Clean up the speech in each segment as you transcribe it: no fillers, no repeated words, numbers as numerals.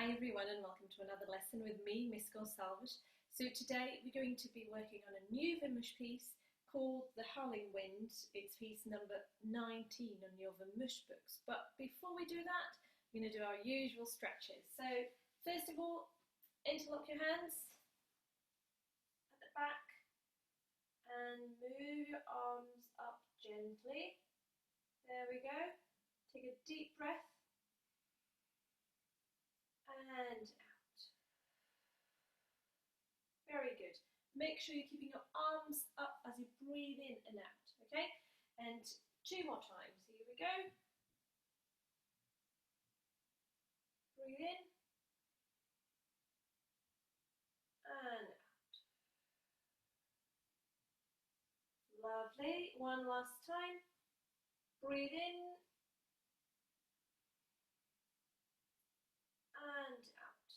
Hi everyone and welcome to another lesson with me, Miss Gonçalves. So today we're going to be working on a new Vamoosh piece called The Howling Wind. It's piece number 19 on your Vamoosh books. But before we do that, we're going to do our usual stretches. So first of all, interlock your hands at the back and move your arms up gently. There we go. Take a deep breath. And out. Very good. Make sure you're keeping your arms up as you breathe in and out, okay? And 2 more times. Here we go. Breathe in. And out. Lovely. One last time. Breathe in. And out.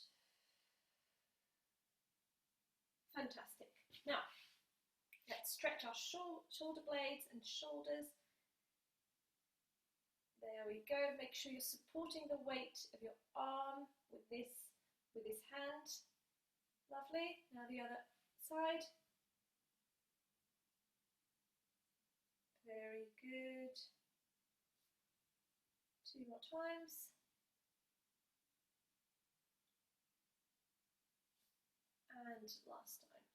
Fantastic. Now, let's stretch our shoulder blades and shoulders. There we go. Make sure you're supporting the weight of your arm with this hand. Lovely. Now the other side. Very good. 2 more times. And last time.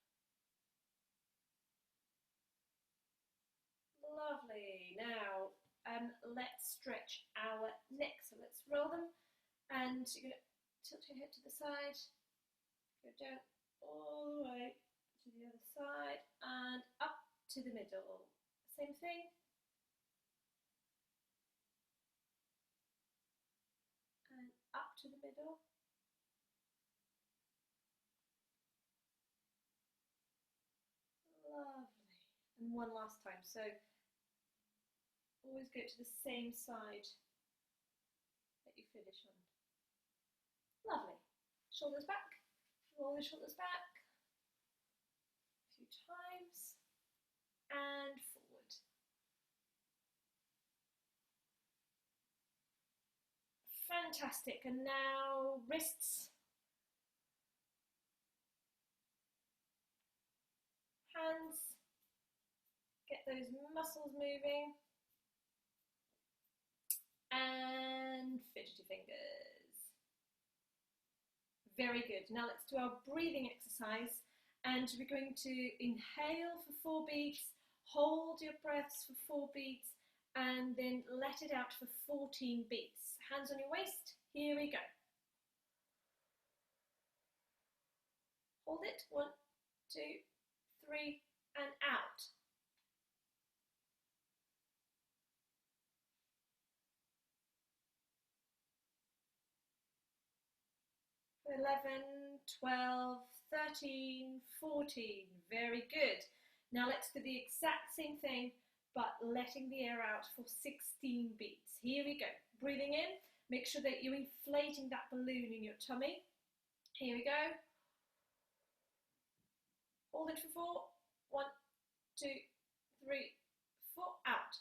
Lovely. Now, let's stretch our neck. So let's roll them. And you're going to tilt your head to the side. Go down all the way to the other side. And up to the middle. Same thing. And up to the middle. Lovely. And one last time. So always go to the same side that you finish on. Lovely. Shoulders back. Roll the shoulders back. A few times. And forward. Fantastic. And now wrists. Hands, get those muscles moving, and fidgety fingers. Very good. Now let's do our breathing exercise, and we're going to inhale for 4 beats, hold your breaths for 4 beats, and then let it out for 14 beats. Hands on your waist. Here we go. Hold it. 1, 2, 3, and out. 11, 12, 13, 14. Very good. Now let's do the exact same thing, but letting the air out for 16 beats. Here we go. Breathing in. Make sure that you're inflating that balloon in your tummy. Here we go. Hold it for 4. 1, 2, 3, 4. Out.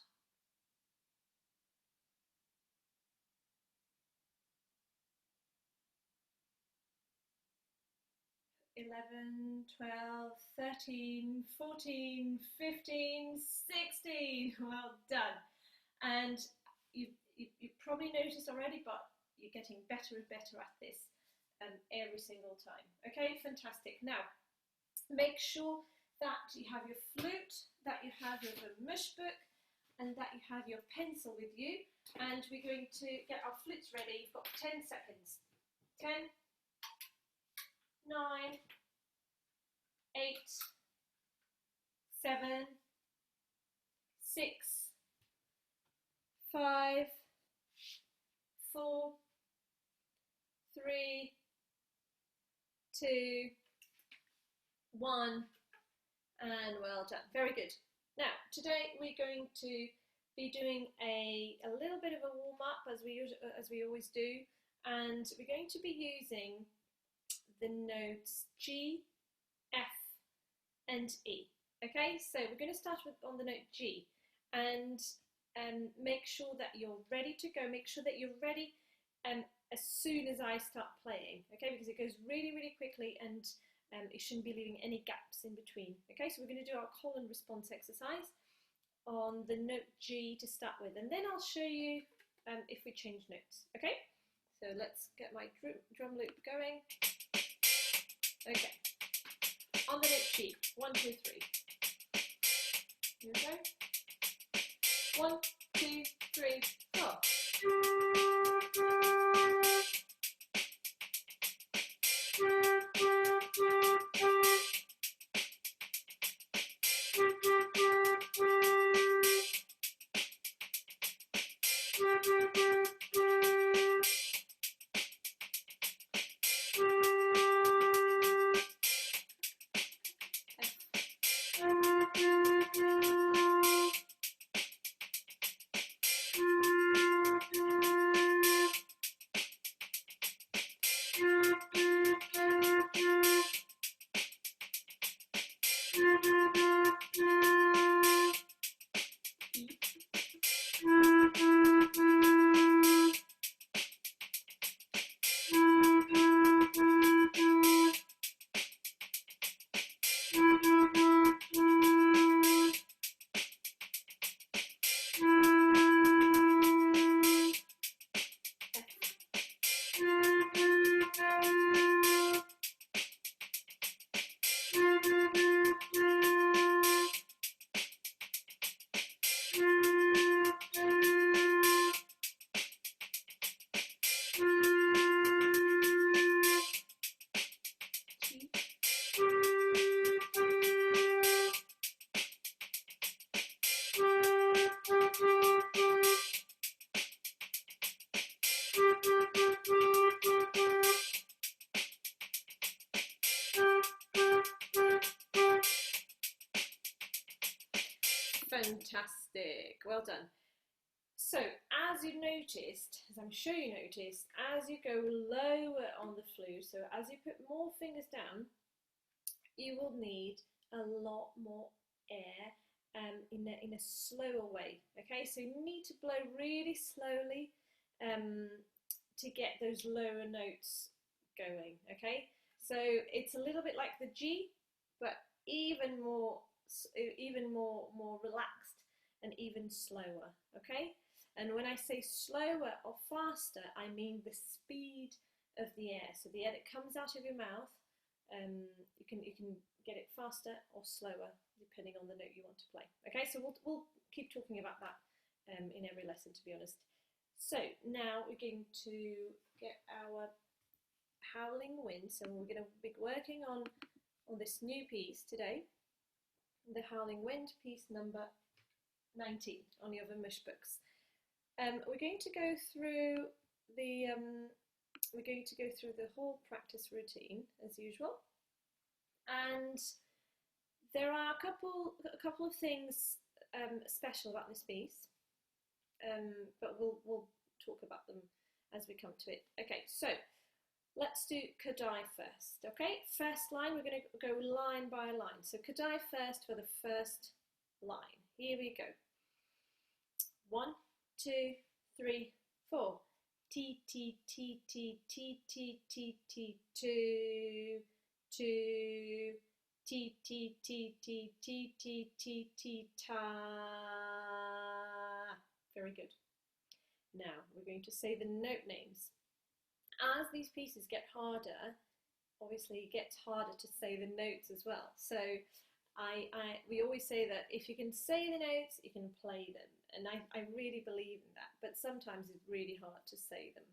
11, 12, 13, 14, 15, 16. Well done. And you've probably noticed already, but you're getting better and better at this every single time. Okay, fantastic. Now, make sure that you have your flute, that you have your Vamoosh book, and that you have your pencil with you. And we're going to get our flutes ready. You've got 10 seconds. 10, 9, 8, 7, 6, 5, 4, 3, 2, 1, and well done. Very good. Now, today we're going to be doing a little bit of a warm-up as we always do, and we're going to be using the notes G, F, and E. Okay, so we're going to start on the note G, and make sure that you're ready to go. Make sure that you're ready as soon as I start playing, okay, because it goes really, really quickly, and it shouldn't be leaving any gaps in between. Okay, so we're going to do our call and response exercise on the note G to start with, and then I'll show you if we change notes. Okay, so let's get my drum loop going. Okay, on the note G, 1, 2, 3. Here we go. 1, 2, 3, 4. Fantastic, well done. So, as you noticed, as I'm sure you noticed, as you go lower on the flute, so as you put more fingers down, you will need a lot more air in a slower way. Okay, so you need to blow really slowly to get those lower notes going. Okay, so it's a little bit like the G, but even more relaxed and even slower. Okay, and when I say slower or faster, I mean the speed of the air. So the air that comes out of your mouth, you can get it faster or slower depending on the note you want to play. Okay, so we'll keep talking about that in every lesson, to be honest. So now we're going to get our Howling Wind. So we're going to be working on this new piece today, the Howling Wind, piece number 19 on your Vamoosh books. We're going to go through the whole practice routine as usual, and there are a couple of things special about this piece, but we'll talk about them as we come to it. Okay, so let's do Kadai first. Okay, first line, we're going to go line by line. So Kadai first for the first line. Here we go. 1, 2, 3, 4. T, T, T, T, T, T, T, T, 2, 2. T, T, T, T, T, T, T, T, ta. Very good. Now we're going to say the note names. As these pieces get harder, obviously it gets harder to say the notes as well. So we always say that if you can say the notes, you can play them. And I really believe in that, but sometimes it's really hard to say them.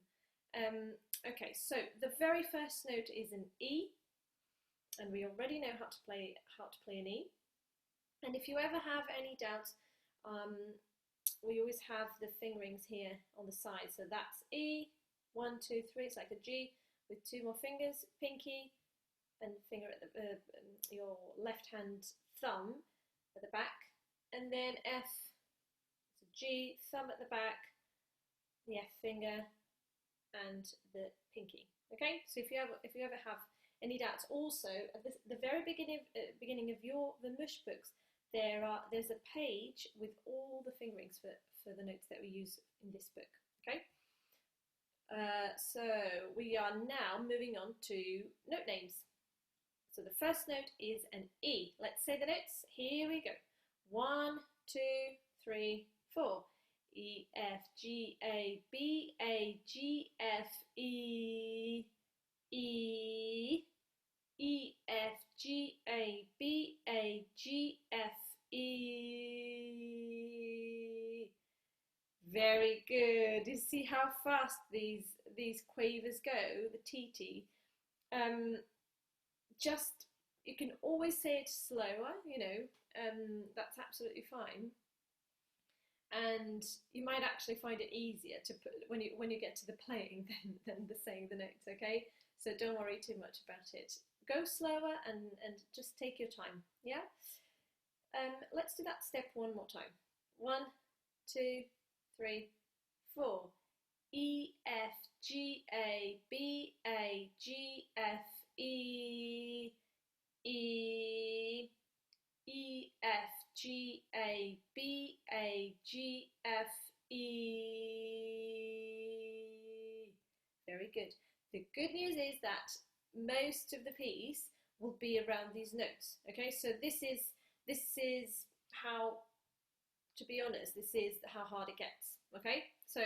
Okay, so the very first note is an E, and we already know how to play an E. And if you ever have any doubts, we always have the fingerings here on the side. So that's E, 1, 2, 3. It's like a G with 2 more fingers, pinky and finger at the your left hand thumb at the back, and then F. It's a G, thumb at the back, the F finger, and the pinky. Okay, so if you ever have any doubts, also at the very beginning of your Vamoosh books, there's a page with all the fingerings for the notes that we use in this book. Okay, So we are now moving on to note names. So the first note is an E. Let's say the notes. Here we go. 1, 2, 3, 4. E, F, G, A, B, A, G, F, E, E, E, F, G, A, B, A, G, F, E. Very good. You see how fast these quavers go, the TT. Just, you can always say it slower, you know, that's absolutely fine. And you might actually find it easier to put when you get to the playing than the saying the notes, okay? So don't worry too much about it. Go slower and just take your time, yeah? Let's do that step one more time. 1, 2, 3, 4. E, F, G, A, B, A, G, F, E, E, E, F, G, A, B, A, G, F, E. Very good. The good news is that most of the piece will be around these notes. Okay, so this is how, to be honest, this is how hard it gets. Okay, so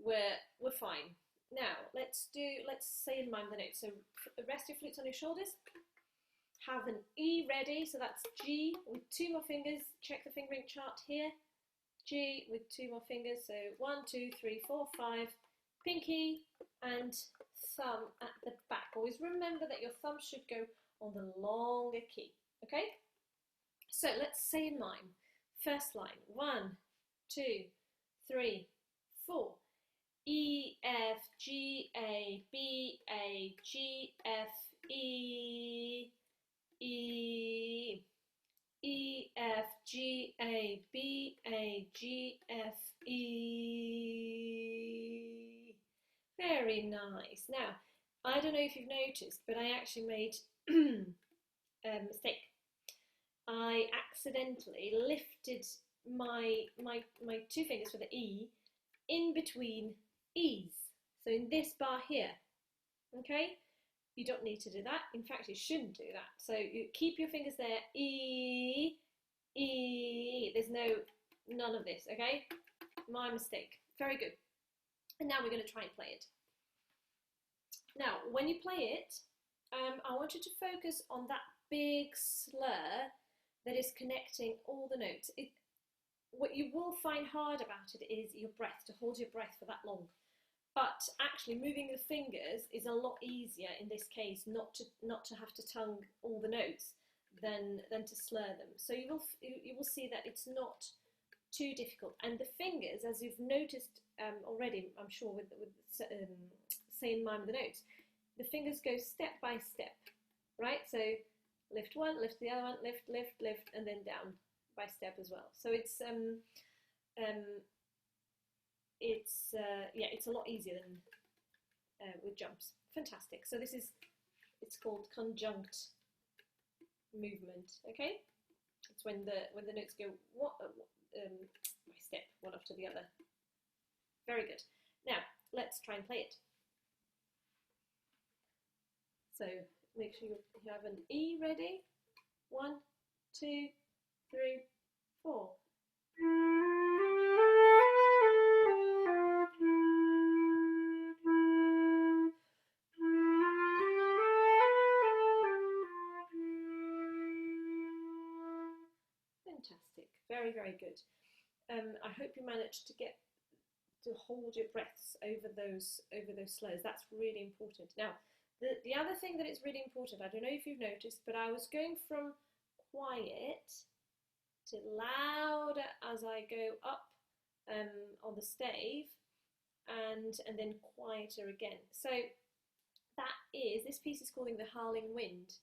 we're fine. Now let's say and mime the notes. So rest your flutes on your shoulders. Have an E ready, so that's G with 2 more fingers. Check the fingering chart here. G with 2 more fingers, so 1, 2, 3, 4, 5. Pinky and thumb at the back. Always remember that your thumb should go on the longer key, okay? So let's say in mime. First line, 1, 2, 3, 4. E, F, G, A, B, A, G, F, E, E, E, F, G, A, B, A, G, F, E. Very nice. Now, I don't know if you've noticed, but I actually made a mistake. I accidentally lifted my 2 fingers for the E in between E's. So in this bar here, okay? You don't need to do that. In fact, you shouldn't do that. So you keep your fingers there. E, E. There's none of this, okay? My mistake. Very good. And now we're going to try and play it. Now, when you play it, I want you to focus on that big slur that is connecting all the notes. What you will find hard about it is your breath, to hold your breath for that long. But actually moving the fingers is a lot easier in this case, not to have to tongue all the notes than to slur them. So you will see that it's not too difficult. And the fingers, as you've noticed already, I'm sure with saying mime the notes, the fingers go step by step, right? So lift one, lift the other one, lift, lift, lift, and then down by step as well. So it's it's a lot easier than with jumps. Fantastic. So it's called conjunct movement. Okay, it's when the notes go by step, one after the other. Very good. Now let's try and play it. So make sure you have an E ready. 1, 2, 3, 4. Fantastic. Very, very good. I hope you managed to hold your breaths over those slurs. That's really important. Now, the other thing that is really important, I don't know if you've noticed, but I was going from quiet to louder as I go up on the stave, and then quieter again. So this piece is called The Howling Wind,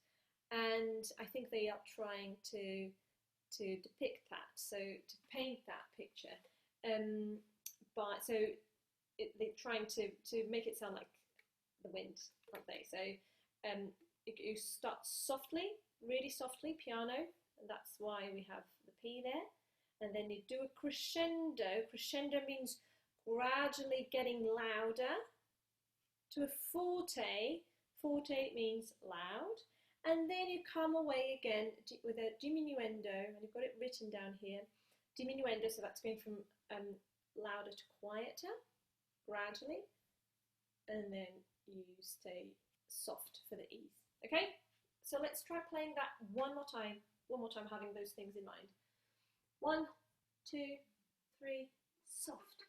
and I think they are trying to depict that, so to paint that picture. They're trying to make it sound like the wind, aren't they? So you start softly, really softly, piano, and that's why we have the P there. And then you do a crescendo. Crescendo means gradually getting louder, to a forte. Forte means loud. And then you come away again with a diminuendo, and you've got it written down here. Diminuendo, so that's going from louder to quieter, gradually. And then you stay soft for the E's. Okay? So let's try playing that one more time, having those things in mind. 1, 2, 3, soft.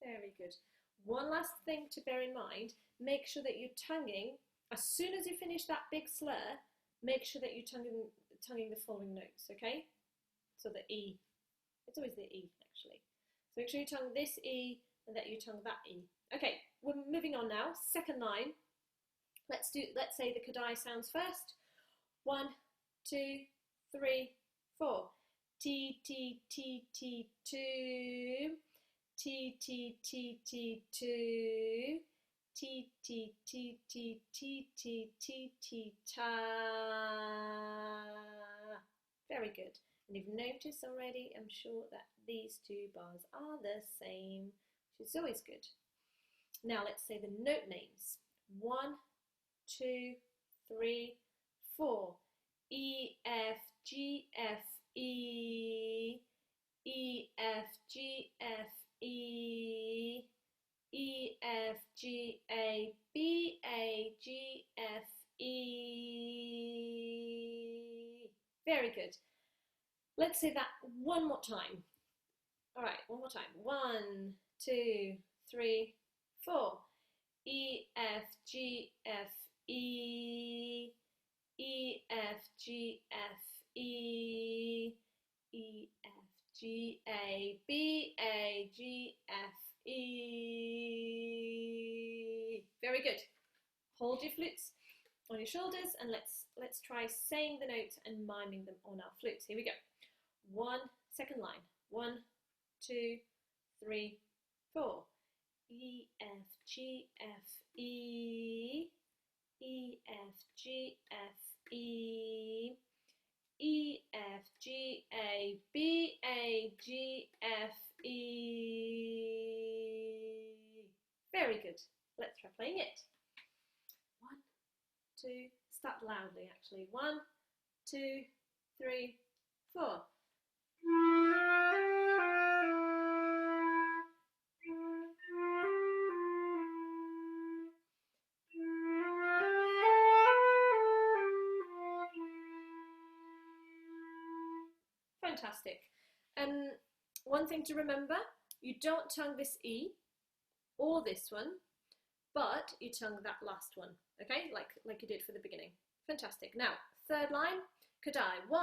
Very good. One last thing to bear in mind, make sure that you're tonguing, as soon as you finish that big slur, make sure that you're tonguing the following notes, okay? So the E, it's always the E actually. So make sure you tongue this E and that you tongue that E. Okay, we're moving on now. Second line. Let's say the Kadai sounds first. 1, 2, 3, 4. T, T, T, T, 2. T, T, T, T, 2. T, T, T, T, T, T, T, T, ta. Very good. And you've noticed already, I'm sure, that these two bars are the same, which is always good. Now let's say the note names. 1, 2, 3, 4. E, F, G, F, E. E, F, G, F, E. E, F, G, A, B, A, G, F, E. Very good. Let's say that one more time. All right, one more time. 1, 2, 3, 4. E, F, G, F, E. E, F, G, F, E. E, F, G, A, B, A, G, F, E. Very good. Hold your flutes on your shoulders and let's try saying the notes and miming them on our flutes. Here we go. Second line. 1, 2, 3, 4. E, F, G, F, E. E, F, G, F, E. E, F, G, A, B, A, G, F, E. Very good. Let's try playing it. 1, 2, start loudly actually. 1, 2, 3, 4. Fantastic. One thing to remember, you don't tongue this E or this one, but you tongue that last one, okay? Like you did for the beginning. Fantastic. Now, third line, Kadai. 1,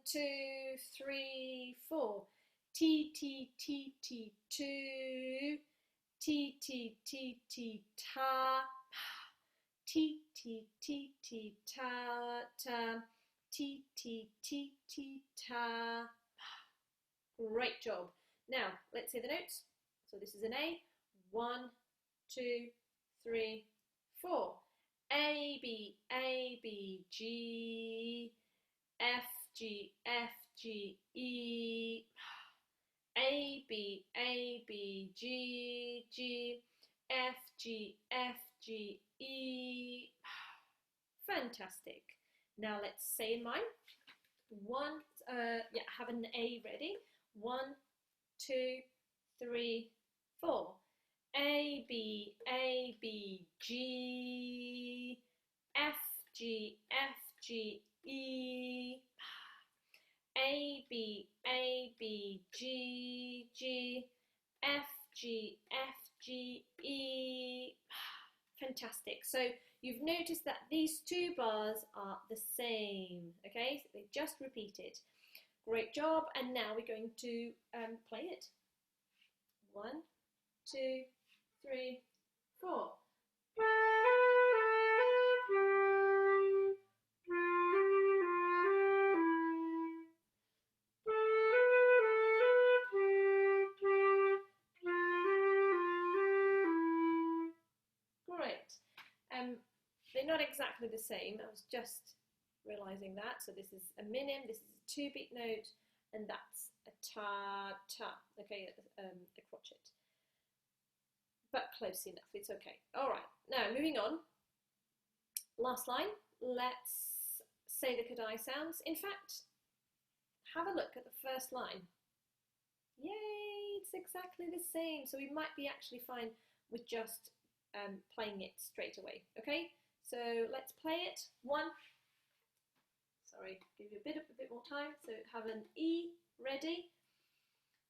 2, 3, 4. T, T, T, T, 2. T, T, T, T, ta. T, T, T, T, ta, ta. T, T, T, T, ta. Great job. Now, let's say the notes. So this is an A. 1, 2, 3, 4. A, B, A, B, G. F, G, F, G, E. A, B, A, B, G, G. F, G, F, G, E. Fantastic. Now let's say in mine. Have an A ready. 1, 2, 3, 4. A, B, A, B, G. F, G, F, G, E. A, B, A, B, G, G. F, G, F, G, E. Fantastic. So you've noticed that these two bars are the same, okay? So they just repeated. Great job. And now we're going to play it. 1, 2, 3, 4. exactly the same. I was just realizing that. So this is a minim, this is a 2-beat note, and that's a ta-ta, okay, a crotchet. But close enough, it's okay. All right, now moving on. Last line, let's say the Kadai sounds. In fact, have a look at the first line. Yay, it's exactly the same. So we might be actually fine with just playing it straight away, okay? So let's play it. Sorry, give you a bit more time. So have an E ready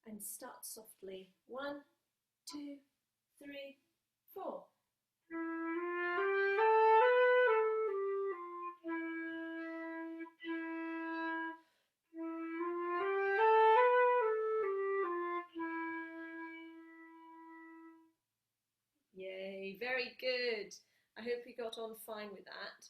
and start softly. 1, 2, 3, 4. Yay, very good. I hope you got on fine with that.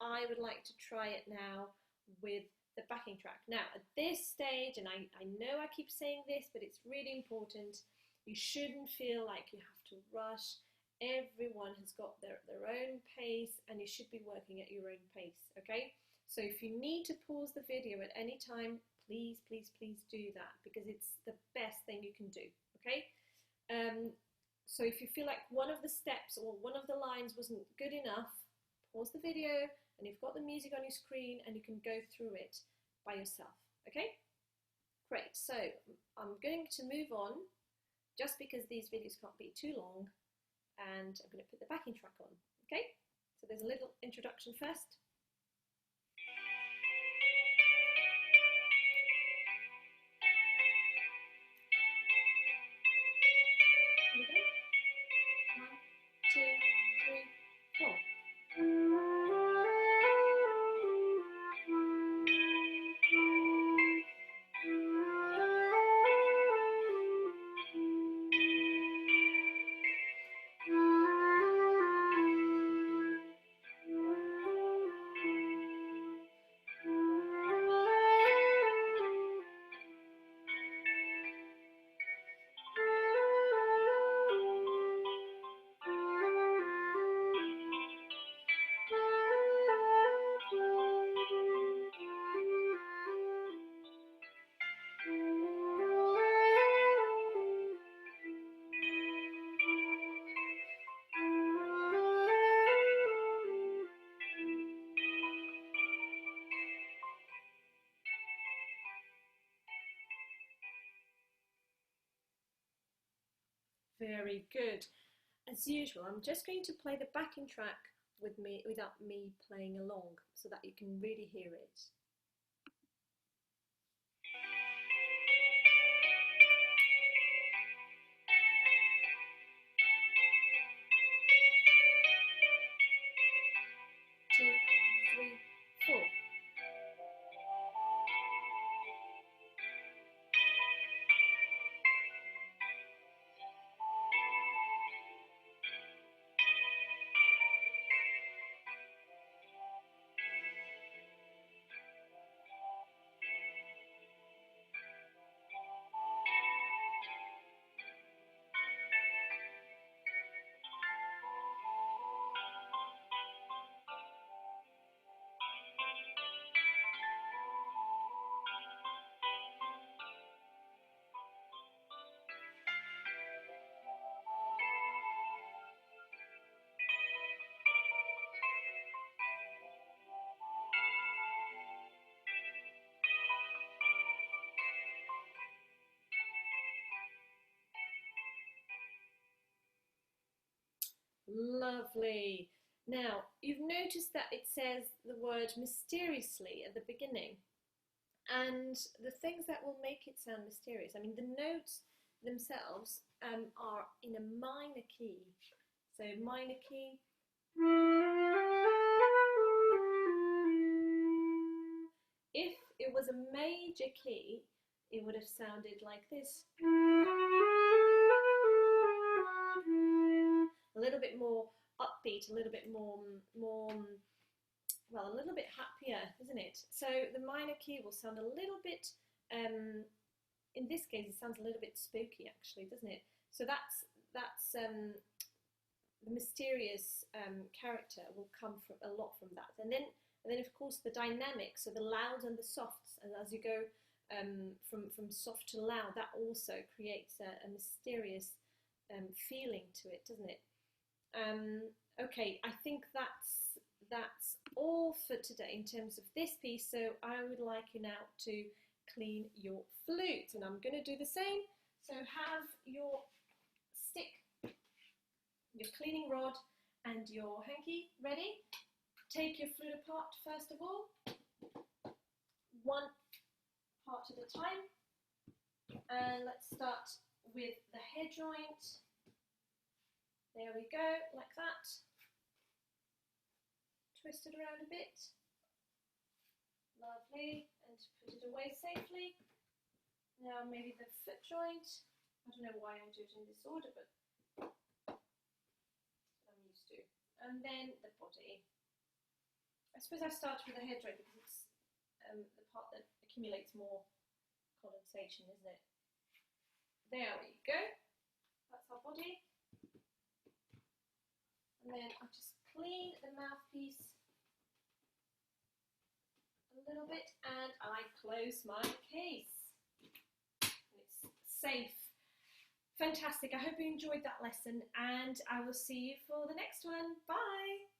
I would like to try it now with the backing track. Now, at this stage, and I know I keep saying this, but it's really important, you shouldn't feel like you have to rush. Everyone has got their own pace, and you should be working at your own pace, okay? So if you need to pause the video at any time, please, please, please do that, because it's the best thing you can do, okay? So if you feel like one of the steps or one of the lines wasn't good enough, pause the video and you've got the music on your screen and you can go through it by yourself, okay? Great, so I'm going to move on just because these videos can't be too long, and I'm going to put the backing track on, okay? So there's a little introduction first. Here we go. 1, 2, 3, 4. Very good. As usual, I'm just going to play the backing track with me without me playing along so that you can really hear it. Two, three, four. Lovely. Now, you've noticed that it says the word mysteriously at the beginning. And the things that will make it sound mysterious, I mean, the notes themselves are in a minor key. So minor key. If it was a major key, it would have sounded like this. A little bit more upbeat, a little bit more, well, a little bit happier, isn't it? So the minor key will sound a little bit, in this case, it sounds a little bit spooky, actually, doesn't it? So that's the mysterious character will come from a lot from that. And then of course the dynamics, so the louds and the softs, and as you go from soft to loud, that also creates a mysterious feeling to it, doesn't it? Okay, I think that's all for today in terms of this piece. So I would like you now to clean your flute, and I'm going to do the same. So have your stick, your cleaning rod and your hanky ready. Take your flute apart first of all, one part at a time, and let's start with the head joint. There we go, like that. Twist it around a bit. Lovely, and put it away safely. Now maybe the foot joint. I don't know why I do it in this order, but that's what I'm used to. And then the body. I suppose I start with the head joint because it's the part that accumulates more condensation, isn't it? There we go. That's our body. And then I just clean the mouthpiece a little bit, and I close my case. And it's safe. Fantastic. I hope you enjoyed that lesson, and I will see you for the next one. Bye.